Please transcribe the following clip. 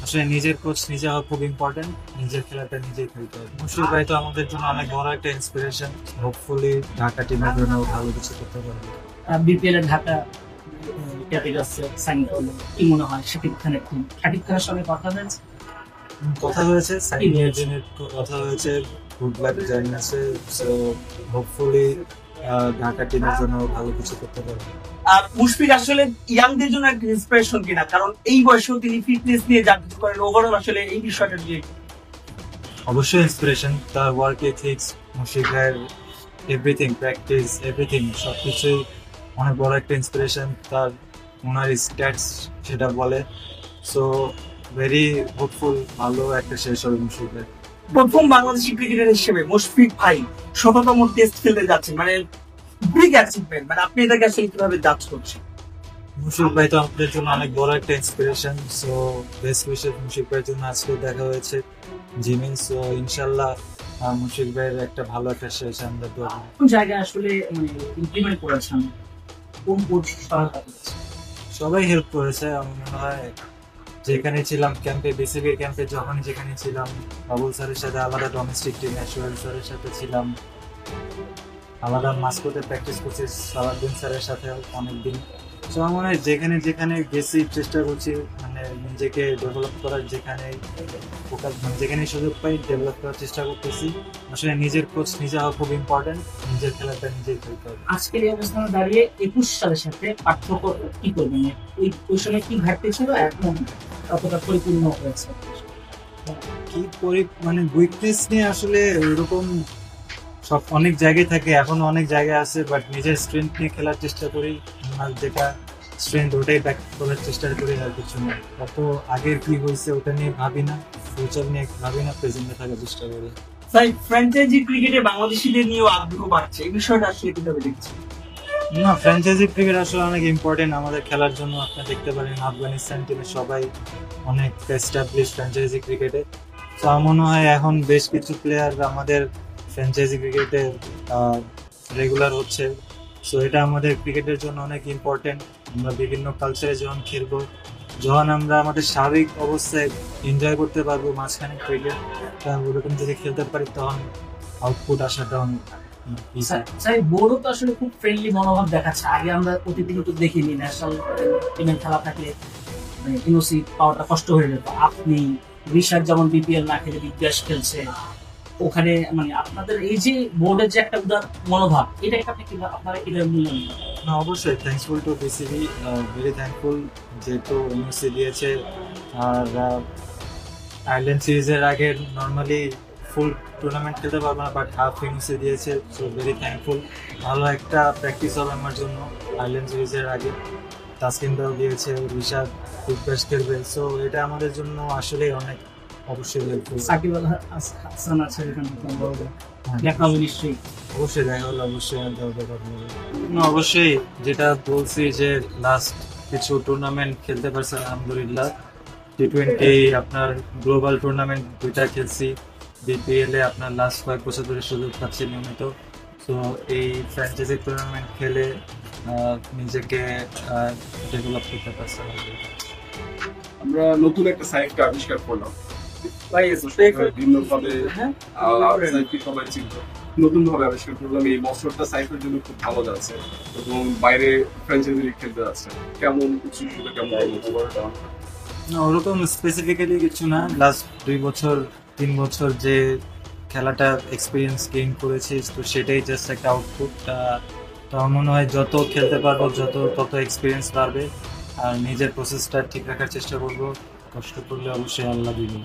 আসলে নিজের কোচ নিজে হওয়া খুব ইম্পর্টেন্ট। নিজের খেলাটা নিজেই খেলতে হবে। মুশফিক ভাই তো আমাদের জন্য অনেক বড় একটা ইন্সপিরেশন। হোপফুলি ঢাকা টিমের জন্য ভালো কিছু করতে পারবে। বিপিএল এর ঢাকা ক্যাপিটালস সাইন করলো, কি মনে হয় শাকিব খানের টিম? শাকিব খানের সঙ্গে কথা হয়েছে? কথা হয়েছে, সাইন এর কথা হয়েছে, গুড লাক জানিয়েছে। সো হোপফুলি ঢাকা টিমের জন্য ভালো কিছু করতে পারবে। আর মুশফিক আসলে ইয়াংদের জন্য একটা ইন্সপিরেশন কিনা, কারণ এই বয়সেও তিনি ফিটনেস নিয়ে যা কিছু করেন, ওভারঅল আসলে এই বিষয়টা নিয়ে অবশ্যই ইন্সপিরেশন। তার ওয়ার্ক এথিক্স, মুশফিক ভাইয়ের এভরিথিং, প্র্যাকটিস, এভরিথিং সবকিছুই অনেক বড় একটা ইন্সপিরেশন। তার ওনার স্ট্যাটস সেটা বলে। সো ভেরি হোপফুল, ভালো একটা শেষ হবে মুশফিক ভাই। প্রথম বাংলাদেশি ক্রিকেটার হিসেবে মুশফিক ভাই ১৭তম টেস্ট খেলতে যাচ্ছেন, মানে বিগ অ্যাচিভমেন্ট। মানে আপনি এটাকে আসলে কিভাবে জাজ করছেন? মুশফিক ভাই তো আমাদের জন্য অনেক বড় একটা inspiration. So best wishes Mushfiq ভাইয়ের জন্য। আজকে দেখা হয়েছে জিমে। সো ইনশাল্লাহ মুশফিক ভাইয়ের একটা ভালো একটা শেষ আমরা দোয়া করি। কোন জায়গায় আসলে ইমপ্লিমেন্ট করেছেন? কোন কোচ সহায়তা করেছে? সবাই হেল্প করেছে। আমার মনে হয় যেখানে ছিলাম ক্যাম্পে, বিসিবির ক্যাম্পে যখন যেখানে ছিলাম, বাবুল স্যারের সাথে আলাদা, ডোমেস্টিক টিমে সোহেল স্যারের সাথে ছিলাম, আলাদা মাস্কোতে প্র্যাকটিস করছি সালাউদ্দিন স্যারের সাথে অনেকদিন। তো আমার মনে হয় যেখানে যেখানে গেছি চেষ্টা করছি মানে নিজেকে ডেভেলপ করার, যেখানে ফোকাস মানে যেখানে সুযোগ পাই ডেভেলপ করার চেষ্টা করতেছি। আসলে নিজের কোচ নিজে হওয়া খুব ইম্পর্টেন্ট। নিজের খেলাটা নিজেই খেলতে হবে। আজকের এই অবস্থানে দাঁড়িয়ে ২১ সালের সাথে পার্থক্য কি করবেন? ওই সময় কি ঘাটতি ছিল, এখন কতটা পরিপূর্ণ হয়েছে? কি মানে উইকনেস নিয়ে আসলে এরকম সব অনেক জায়গায় থাকে, এখনো অনেক জায়গায় আছে, বাট নিজের স্ট্রেংথ নিয়ে খেলার চেষ্টা করি। আমার যেটা স্ট্রেংথ ওটাই ব্যাক করার চেষ্টা করি, আর কিছু না। কত আগের কি হয়েছে ওটা নিয়ে ভাবি না, ফিউচার নিয়ে ভাবি না, প্রেজেন্টে থাকার চেষ্টা করি। তাই ফ্র্যাঞ্চাইজি ক্রিকেটে বাংলাদেশিদের নিয়েও আগ্রহ বাড়ছে, এই বিষয়টা আসলে কিভাবে দেখছেন? না, ফ্র্যাঞ্চাইজি ক্রিকেট আসলে অনেক ইম্পর্টেন্ট আমাদের খেলার জন্য। আপনি দেখতে পারেন আফগানিস্তান টিমে সবাই অনেক এস্টাবলিশ ফ্র্যাঞ্চাইজি ক্রিকেটে। তো আমার মনে হয় এখন বেশ কিছু প্লেয়ার আমাদের ফ্র্যাঞ্চাইজি ক্রিকেটে রেগুলার হচ্ছে। সো এটা আমাদের ক্রিকেটের জন্য অনেক ইম্পর্টেন্ট। আমরা বিভিন্ন কালচারে যখন খেলবো, যখন আমরা আমাদের স্বাভাবিক অবস্থায় এনজয় করতে পারবো মাঝখানে ক্রিকেট, ওরকম যদি খেলতে পারি তখন আউটপুট আসাটা অনেক easy। স্যার বোর্ডও তো আসলে খুব ফ্রেন্ডলি মনোভাব দেখাচ্ছে। আগে আমরা প্রতিদিন তো দেখিনি, ন্যাশনাল টিমের খেলা থাকলে মানে এনওসি পাওয়াটা কষ্ট হয়ে যেত। আপনি ঋষাদ যেমন বিপিএল না খেলে বিগ ব্যাশ খেলছে, ওখানে মানে আপনাদের এই যে বোর্ডের যে একটা উদার মনোভাব, এটাকে আপনি কি আপনারা কিভাবে মূল্যায়ন করেন? না, অবশ্যই thankful to BCB, very thankful যেহেতু এনওসি দিয়েছে। আর আয়ারল্যান্ড সিরিজের আগে নর্মালি ফুল টুর্নামেন্ট খেলতে পারবো না, বাট হাফ এনওসি দিয়েছে। So very thankful. ভালো একটা প্র্যাকটিস হবে আমার জন্য আয়ারল্যান্ড সিরিজের আগে। তাসকিনরাও দিয়েছে, ঋষাদ খুব বেস্ট খেলবে। সো এটা আমাদের জন্য আসলে অনেক অবশ্যই হেল্পফুল। সাকিব আল হাসান আছে এখানে, দেখা হবে নিশ্চয়ই। অবশ্যই দেখা হলো, অবশ্যই না, অবশ্যই যেটা বলছি যে লাস্ট কিছু টুর্নামেন্ট খেলতে পারছে আলহামদুলিল্লাহ। T20 আপনার গ্লোবাল টুর্নামেন্ট 2টা খেলছি। বিপিএল এ আপনার লাস্ট কয়েক বছর ধরে সুযোগ পাচ্ছি নিয়মিত। তো এই ফ্র্যাঞ্চাইজি টুর্নামেন্ট খেলে নিজেকে ডেভেলপ করতে পারছি আলহামদুলিল্লাহ। আমরা নতুন একটা সাইটকে আবিষ্কার করলাম ভাই ভিন্ন ভাবে হ্যাঁ সাইটকে সবাই চিনত, নতুন ভাবে আবিষ্কার করলাম। এই বছরটা সাইফের জন্য খুব ভালো যাচ্ছে এবং বাইরে ফ্র্যাঞ্চাইজি খেলতে যাচ্ছে। কেমন উৎসুকতা, কেমন অনুভূতি? না, ওরকম স্পেসিফিক্যালি কিছু না। লাস্ট 2-3 বছর যে খেলাটা এক্সপিরিয়েন্স গেইন করেছি, তো সেটাই জাস্ট একটা আউটপুট। তো আমার মনে হয় যত খেলতে পারবো তত এক্সপিরিয়েন্স বাড়বে। আর নিজের প্রসেসটা ঠিক রাখার চেষ্টা করবো। কষ্ট করলে অবশ্যই আল্লাহ দিবেন।